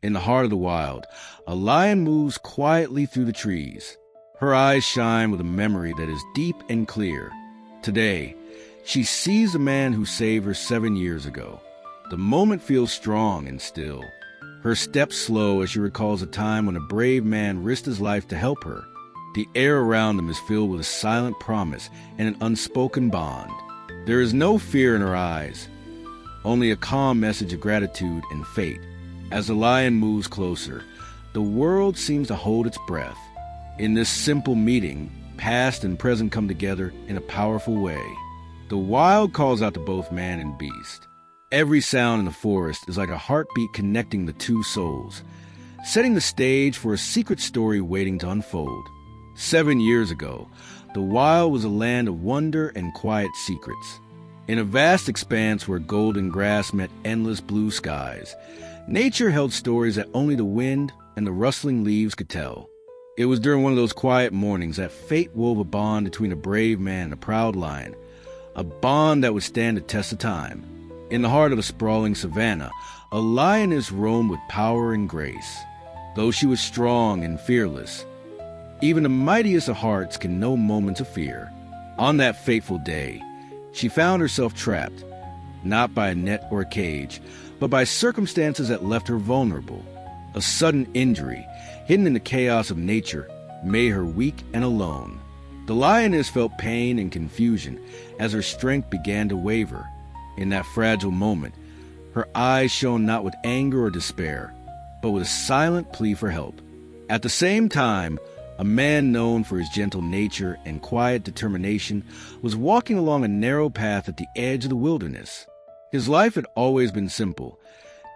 In the heart of the wild, a lion moves quietly through the trees. Her eyes shine with a memory that is deep and clear. Today, she sees the man who saved her 7 years ago. The moment feels strong and still. Her steps slow as she recalls a time when a brave man risked his life to help her. The air around them is filled with a silent promise and an unspoken bond. There is no fear in her eyes, only a calm message of gratitude and fate. As the lion moves closer, the world seems to hold its breath. In this simple meeting, past and present come together in a powerful way. The wild calls out to both man and beast. Every sound in the forest is like a heartbeat connecting the two souls, setting the stage for a secret story waiting to unfold. 7 years ago, the wild was a land of wonder and quiet secrets. In a vast expanse where golden grass met endless blue skies, nature held stories that only the wind and the rustling leaves could tell. It was during one of those quiet mornings that fate wove a bond between a brave man and a proud lion, a bond that would stand the test of time. In the heart of a sprawling savanna, a lioness roamed with power and grace. Though she was strong and fearless, even the mightiest of hearts can know moments of fear. On that fateful day, she found herself trapped, not by a net or a cage, but by circumstances that left her vulnerable. A sudden injury, hidden in the chaos of nature, made her weak and alone. The lioness felt pain and confusion as her strength began to waver. In that fragile moment, her eyes shone not with anger or despair, but with a silent plea for help. At the same time, a man known for his gentle nature and quiet determination was walking along a narrow path at the edge of the wilderness. His life had always been simple,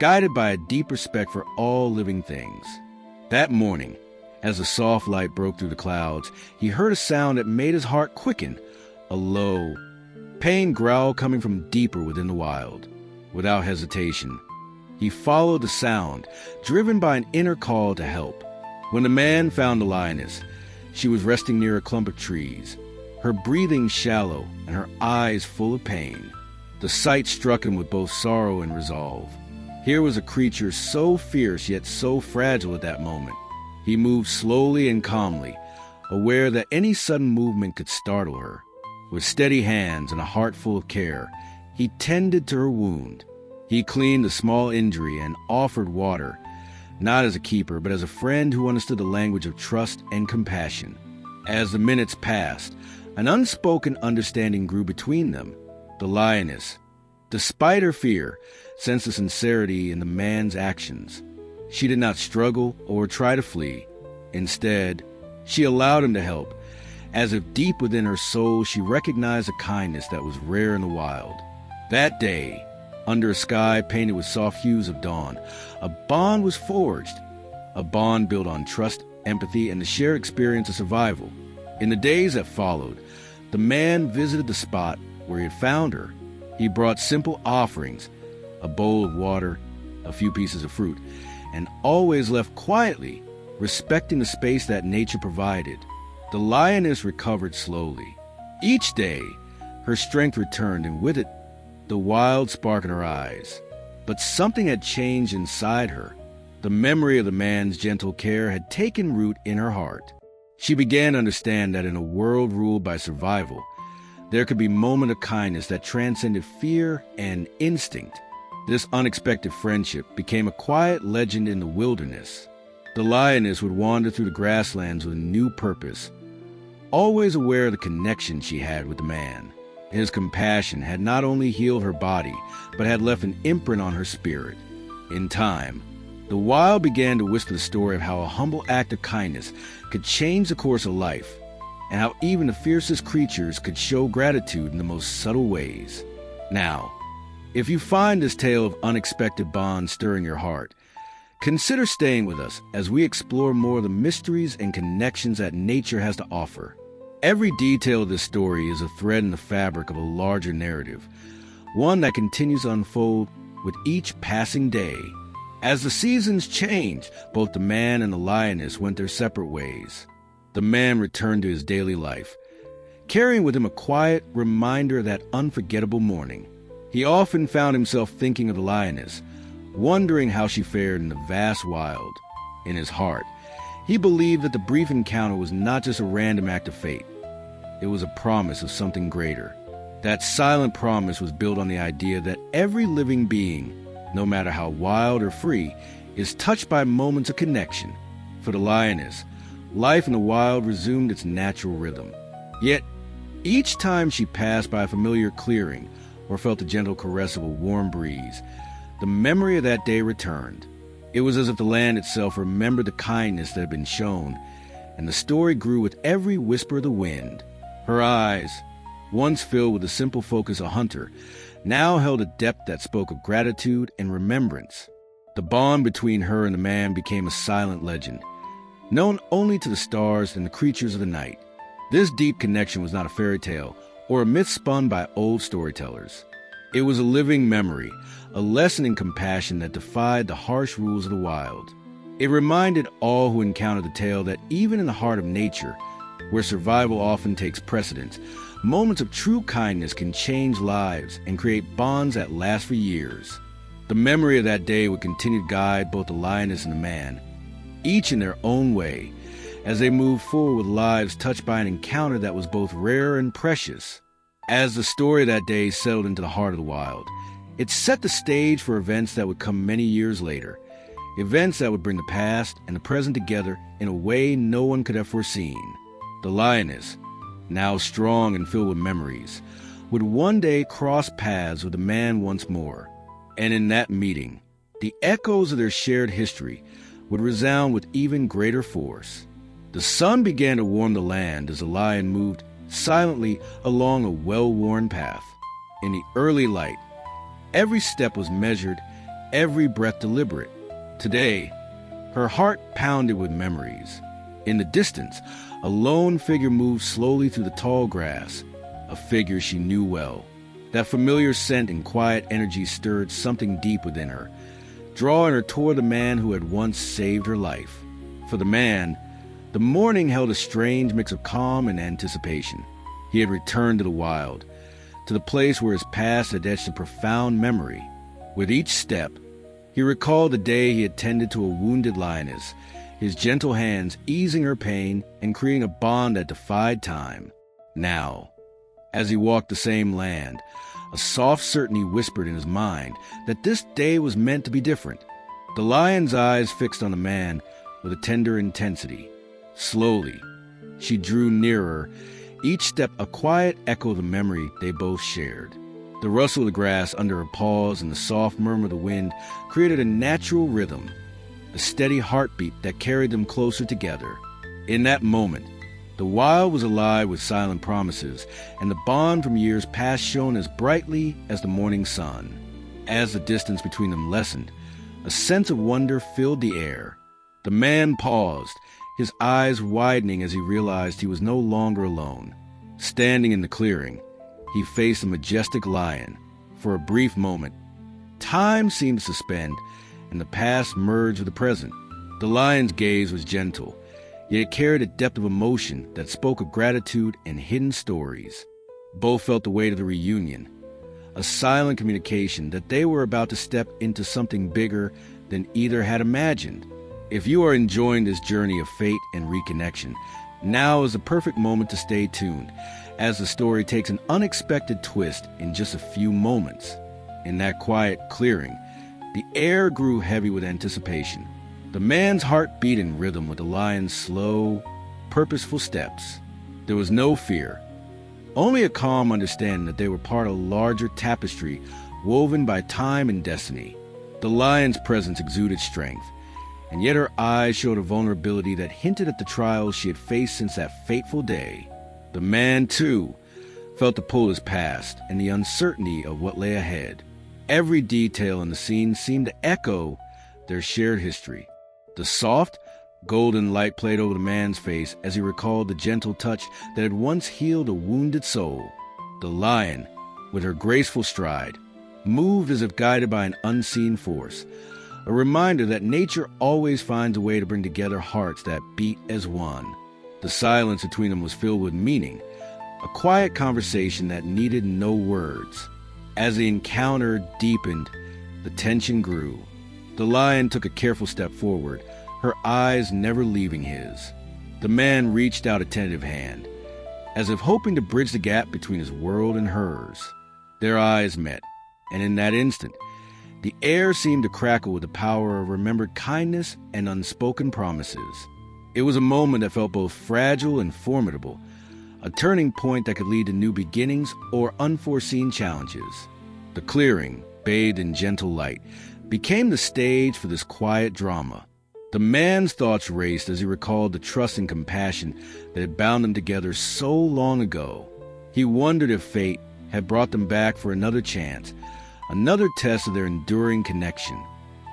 guided by a deep respect for all living things. That morning, as the soft light broke through the clouds, he heard a sound that made his heart quicken, a low, pained growl coming from deeper within the wild. Without hesitation, he followed the sound, driven by an inner call to help. When the man found the lioness, she was resting near a clump of trees, her breathing shallow and her eyes full of pain. The sight struck him with both sorrow and resolve. Here was a creature so fierce yet so fragile at that moment. He moved slowly and calmly, aware that any sudden movement could startle her. With steady hands and a heart full of care, he tended to her wound. He cleaned the small injury and offered water, not as a keeper, but as a friend who understood the language of trust and compassion. As the minutes passed, an unspoken understanding grew between them. The lioness, despite her fear, sensed the sincerity in the man's actions. She did not struggle or try to flee. Instead, she allowed him to help, as if deep within her soul she recognized a kindness that was rare in the wild. That day, under a sky painted with soft hues of dawn, a bond was forged, a bond built on trust, empathy, and the shared experience of survival. In the days that followed, the man visited the spot where he had found her. He brought simple offerings, a bowl of water, a few pieces of fruit, and always left quietly, respecting the space that nature provided. The lioness recovered slowly. Each day, her strength returned, and with it, the wild spark in her eyes. But something had changed inside her. The memory of the man's gentle care had taken root in her heart. She began to understand that in a world ruled by survival, there could be moments of kindness that transcended fear and instinct. This unexpected friendship became a quiet legend in the wilderness. The lioness would wander through the grasslands with a new purpose, always aware of the connection she had with the man. His compassion had not only healed her body, but had left an imprint on her spirit. In time, the wild began to whisper the story of how a humble act of kindness could change the course of life, and how even the fiercest creatures could show gratitude in the most subtle ways. Now, if you find this tale of unexpected bonds stirring your heart, consider staying with us as we explore more of the mysteries and connections that nature has to offer. Every detail of this story is a thread in the fabric of a larger narrative, one that continues to unfold with each passing day. As the seasons changed, both the man and the lioness went their separate ways. The man returned to his daily life, carrying with him a quiet reminder of that unforgettable morning. He often found himself thinking of the lioness, wondering how she fared in the vast wild. In his heart, he believed that the brief encounter was not just a random act of fate. It was a promise of something greater. That silent promise was built on the idea that every living being, no matter how wild or free, is touched by moments of connection. For the lioness, life in the wild resumed its natural rhythm. Yet, each time she passed by a familiar clearing or felt the gentle caress of a warm breeze, the memory of that day returned. It was as if the land itself remembered the kindness that had been shown, and the story grew with every whisper of the wind. Her eyes, once filled with the simple focus of a hunter, now held a depth that spoke of gratitude and remembrance. The bond between her and the man became a silent legend, known only to the stars and the creatures of the night. This deep connection was not a fairy tale or a myth spun by old storytellers. It was a living memory, a lesson in compassion that defied the harsh rules of the wild. It reminded all who encountered the tale that even in the heart of nature, where survival often takes precedence, moments of true kindness can change lives and create bonds that last for years. The memory of that day would continue to guide both the lioness and the man, each in their own way, as they moved forward with lives touched by an encounter that was both rare and precious. As the story of that day settled into the heart of the wild, it set the stage for events that would come many years later, events that would bring the past and the present together in a way no one could have foreseen. The lioness, now strong and filled with memories, would one day cross paths with the man once more, and in that meeting, the echoes of their shared history would resound with even greater force. The sun began to warm the land as the lion moved silently along a well-worn path. In the early light, every step was measured, every breath deliberate. Today, her heart pounded with memories. In the distance, a lone figure moved slowly through the tall grass, a figure she knew well. That familiar scent and quiet energy stirred something deep within her, drawing her toward the man who had once saved her life. For the man, the morning held a strange mix of calm and anticipation. He had returned to the wild, to the place where his past had etched a profound memory. With each step, he recalled the day he had tended to a wounded lioness, his gentle hands easing her pain and creating a bond that defied time. Now, as he walked the same land, a soft certainty whispered in his mind that this day was meant to be different. The lion's eyes fixed on the man with a tender intensity. Slowly, she drew nearer, each step a quiet echo of the memory they both shared. The rustle of the grass under her paws and the soft murmur of the wind created a natural rhythm, a steady heartbeat that carried them closer together. In that moment, the wild was alive with silent promises, and the bond from years past shone as brightly as the morning sun. As the distance between them lessened, a sense of wonder filled the air. The man paused, his eyes widening as he realized he was no longer alone. Standing in the clearing, he faced a majestic lion. For a brief moment, time seemed to suspend, and the past merged with the present. The lion's gaze was gentle, yet it carried a depth of emotion that spoke of gratitude and hidden stories. Both felt the weight of the reunion, a silent communication that they were about to step into something bigger than either had imagined. If you are enjoying this journey of fate and reconnection, now is the perfect moment to stay tuned, as the story takes an unexpected twist in just a few moments. In that quiet clearing, the air grew heavy with anticipation. The man's heart beat in rhythm with the lion's slow, purposeful steps. There was no fear, only a calm understanding that they were part of a larger tapestry woven by time and destiny. The lion's presence exuded strength, and yet her eyes showed a vulnerability that hinted at the trials she had faced since that fateful day. The man, too, felt the pull of his past and the uncertainty of what lay ahead. Every detail in the scene seemed to echo their shared history. The soft, golden light played over the man's face as he recalled the gentle touch that had once healed a wounded soul. The lion, with her graceful stride, moved as if guided by an unseen force, a reminder that nature always finds a way to bring together hearts that beat as one. The silence between them was filled with meaning, a quiet conversation that needed no words. As the encounter deepened, the tension grew. The lion took a careful step forward, her eyes never leaving his. The man reached out a tentative hand, as if hoping to bridge the gap between his world and hers. Their eyes met, and in that instant, the air seemed to crackle with the power of remembered kindness and unspoken promises. It was a moment that felt both fragile and formidable, a turning point that could lead to new beginnings or unforeseen challenges. The clearing, bathed in gentle light, became the stage for this quiet drama. The man's thoughts raced as he recalled the trust and compassion that had bound them together so long ago. He wondered if fate had brought them back for another chance, another test of their enduring connection.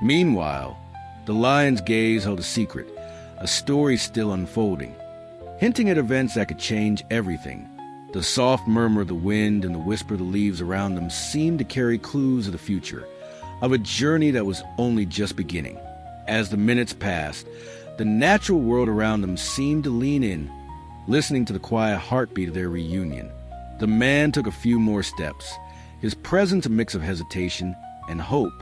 Meanwhile, the lion's gaze held a secret, a story still unfolding, hinting at events that could change everything. The soft murmur of the wind and the whisper of the leaves around them seemed to carry clues of the future, of a journey that was only just beginning. As the minutes passed, the natural world around them seemed to lean in, listening to the quiet heartbeat of their reunion. The man took a few more steps, his presence a mix of hesitation and hope.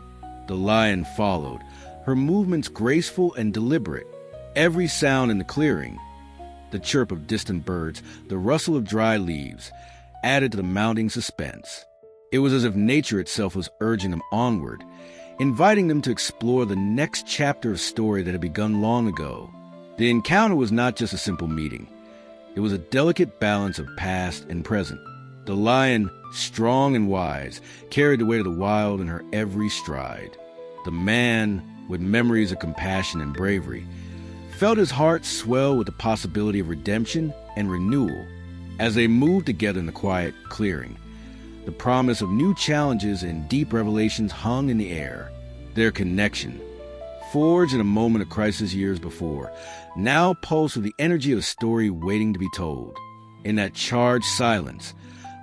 The lion followed, her movements graceful and deliberate. Every sound in the clearing, the chirp of distant birds, the rustle of dry leaves, added to the mounting suspense. It was as if nature itself was urging them onward, inviting them to explore the next chapter of story that had begun long ago. The encounter was not just a simple meeting. It was a delicate balance of past and present. The lion, strong and wise, carried the weight of the wild in her every stride. The man, with memories of compassion and bravery, felt his heart swell with the possibility of redemption and renewal. As they moved together in the quiet clearing, the promise of new challenges and deep revelations hung in the air. Their connection, forged in a moment of crisis years before, now pulsed with the energy of a story waiting to be told. In that charged silence,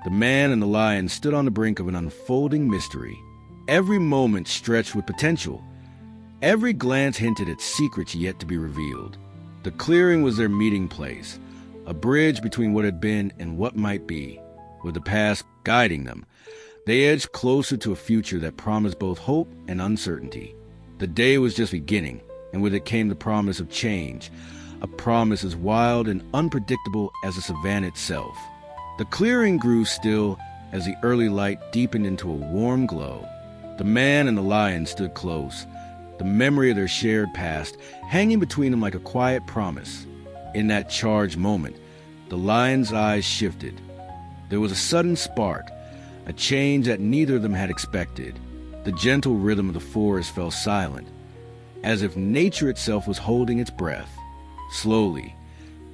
the man and the lion stood on the brink of an unfolding mystery. Every moment stretched with potential. Every glance hinted at secrets yet to be revealed. The clearing was their meeting place, a bridge between what had been and what might be. With the past guiding them, they edged closer to a future that promised both hope and uncertainty. The day was just beginning, and with it came the promise of change, a promise as wild and unpredictable as the savannah itself. The clearing grew still as the early light deepened into a warm glow. The man and the lion stood close, the memory of their shared past hanging between them like a quiet promise. In that charged moment, the lion's eyes shifted. There was a sudden spark, a change that neither of them had expected. The gentle rhythm of the forest fell silent, as if nature itself was holding its breath. Slowly,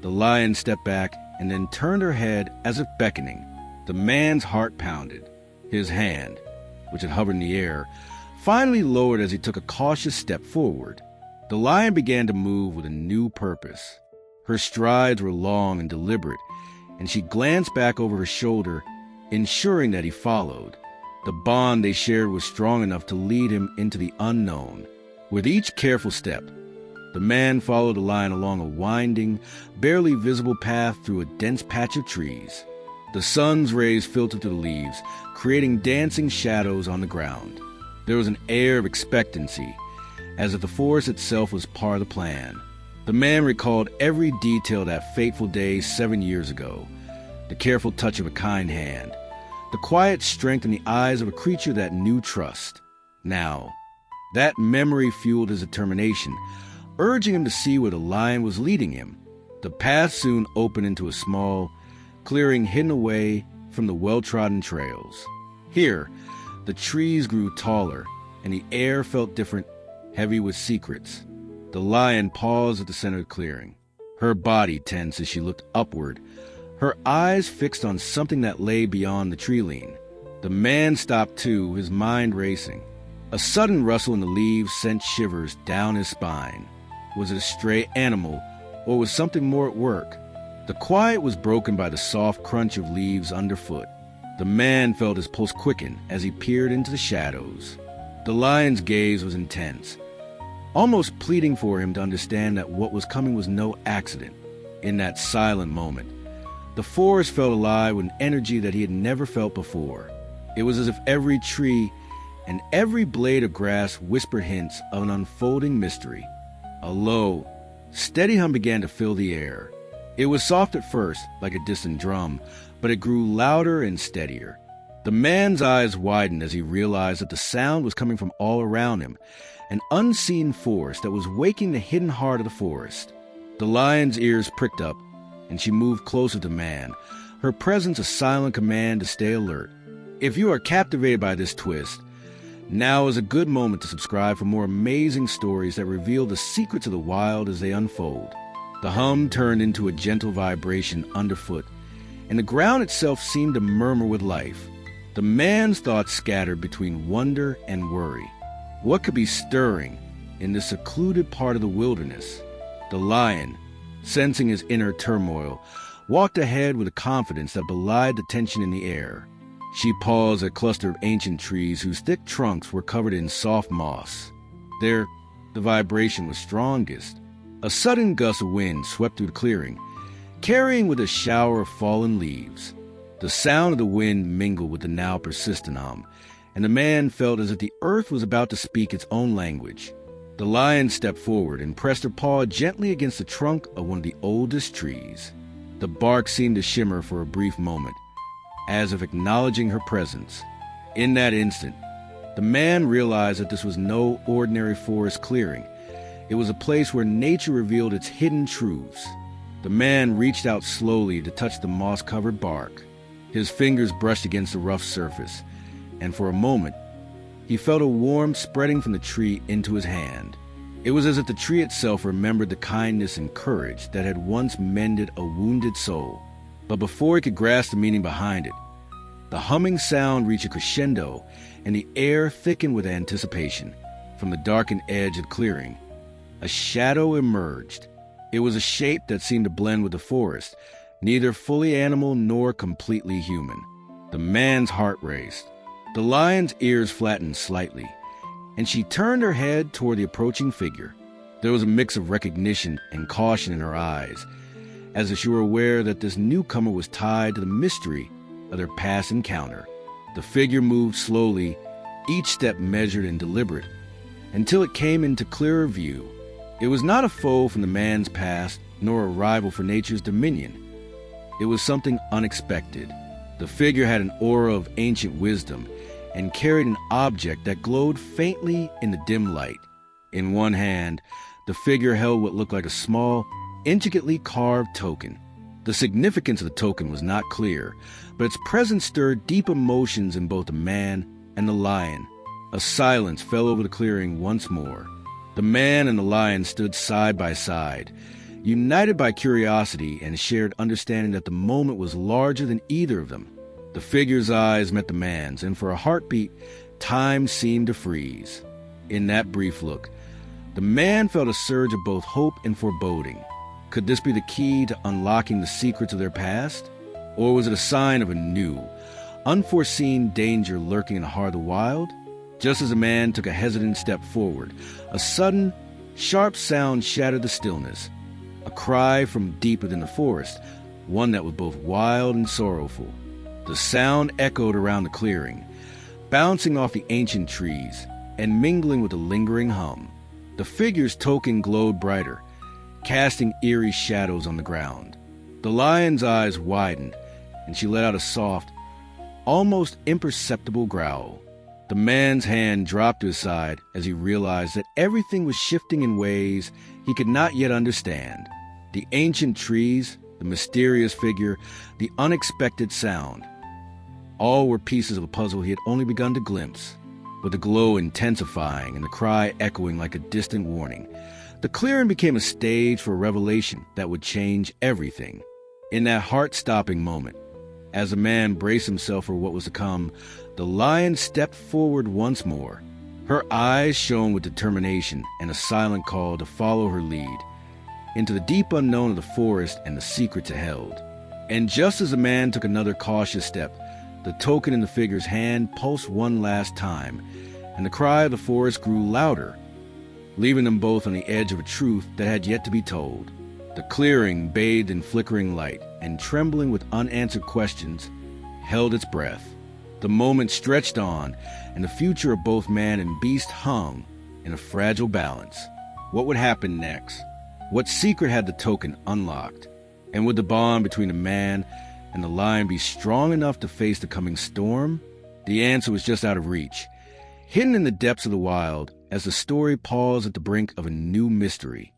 the lion stepped back and then turned her head as if beckoning. The man's heart pounded. His hand, which had hovered in the air, finally lowered as he took a cautious step forward. The lion began to move with a new purpose. Her strides were long and deliberate, and she glanced back over her shoulder, ensuring that he followed. The bond they shared was strong enough to lead him into the unknown. With each careful step, the man followed the lion along a winding, barely visible path through a dense patch of trees. The sun's rays filtered through the leaves, creating dancing shadows on the ground. There was an air of expectancy, as if the forest itself was part of the plan. The man recalled every detail of that fateful day 7 years ago, the careful touch of a kind hand, the quiet strength in the eyes of a creature that knew trust. Now, that memory fueled his determination, urging him to see where the lion was leading him. The path soon opened into a small clearing hidden away from the well-trodden trails. Here, the trees grew taller, and the air felt different, heavy with secrets. The lion paused at the center of the clearing, her body tense as she looked upward, her eyes fixed on something that lay beyond the tree line. The man stopped too, his mind racing. A sudden rustle in the leaves sent shivers down his spine. Was it a stray animal, or was something more at work? The quiet was broken by the soft crunch of leaves underfoot. The man felt his pulse quicken as he peered into the shadows. The lion's gaze was intense, almost pleading for him to understand that what was coming was no accident. In that silent moment, the forest felt alive with an energy that he had never felt before. It was as if every tree and every blade of grass whispered hints of an unfolding mystery. A low, steady hum began to fill the air. It was soft at first, like a distant drum, but it grew louder and steadier. The man's eyes widened as he realized that the sound was coming from all around him, an unseen force that was waking the hidden heart of the forest. The lion's ears pricked up, and she moved closer to man, her presence a silent command to stay alert. If you are captivated by this twist, now is a good moment to subscribe for more amazing stories that reveal the secrets of the wild as they unfold. The hum turned into a gentle vibration underfoot, and the ground itself seemed to murmur with life. The man's thoughts scattered between wonder and worry. What could be stirring in this secluded part of the wilderness? The lion, sensing his inner turmoil, walked ahead with a confidence that belied the tension in the air. She paused at a cluster of ancient trees whose thick trunks were covered in soft moss. There, the vibration was strongest. A sudden gust of wind swept through the clearing, carrying with a shower of fallen leaves. The sound of the wind mingled with the now persistent hum, and the man felt as if the earth was about to speak its own language. The lion stepped forward and pressed her paw gently against the trunk of one of the oldest trees. The bark seemed to shimmer for a brief moment, as if acknowledging her presence. In that instant, the man realized that this was no ordinary forest clearing. It was a place where nature revealed its hidden truths. The man reached out slowly to touch the moss-covered bark. His fingers brushed against the rough surface, and for a moment, he felt a warmth spreading from the tree into his hand. It was as if the tree itself remembered the kindness and courage that had once mended a wounded soul. But before he could grasp the meaning behind it, the humming sound reached a crescendo, and the air thickened with anticipation. From the darkened edge of the clearing, a shadow emerged. It was a shape that seemed to blend with the forest, neither fully animal nor completely human. The man's heart raced. The lion's ears flattened slightly, and she turned her head toward the approaching figure. There was a mix of recognition and caution in her eyes, as if she were aware that this newcomer was tied to the mystery of their past encounter. The figure moved slowly, each step measured and deliberate, until it came into clearer view. It was not a foe from the man's past, nor a rival for nature's dominion. It was something unexpected. The figure had an aura of ancient wisdom and carried an object that glowed faintly in the dim light. In one hand, the figure held what looked like a small, intricately carved token. The significance of the token was not clear, but its presence stirred deep emotions in both the man and the lion. A silence fell over the clearing once more. The man and the lion stood side by side, united by curiosity and a shared understanding that the moment was larger than either of them. The figure's eyes met the man's, and for a heartbeat, time seemed to freeze. In that brief look, the man felt a surge of both hope and foreboding. Could this be the key to unlocking the secrets of their past? Or was it a sign of a new, unforeseen danger lurking in the heart of the wild? Just as the man took a hesitant step forward, a sudden, sharp sound shattered the stillness. A cry from deep within the forest, one that was both wild and sorrowful. The sound echoed around the clearing, bouncing off the ancient trees and mingling with the lingering hum. The figure's token glowed brighter, casting eerie shadows on the ground. The lion's eyes widened, and she let out a soft, almost imperceptible growl. The man's hand dropped to his side as he realized that everything was shifting in ways he could not yet understand. The ancient trees, the mysterious figure, the unexpected sound. All were pieces of a puzzle he had only begun to glimpse, with the glow intensifying and the cry echoing like a distant warning. The clearing became a stage for a revelation that would change everything. In that heart-stopping moment, as the man braced himself for what was to come, the lion stepped forward once more. Her eyes shone with determination and a silent call to follow her lead into the deep unknown of the forest and the secrets it held. And just as the man took another cautious step, the token in the figure's hand pulsed one last time, and the cry of the forest grew louder, leaving them both on the edge of a truth that had yet to be told. The clearing, bathed in flickering light and trembling with unanswered questions, held its breath. The moment stretched on, and the future of both man and beast hung in a fragile balance. What would happen next? What secret had the token unlocked? And would the bond between the man and the lion be strong enough to face the coming storm? The answer was just out of reach, hidden in the depths of the wild, as the story paused at the brink of a new mystery.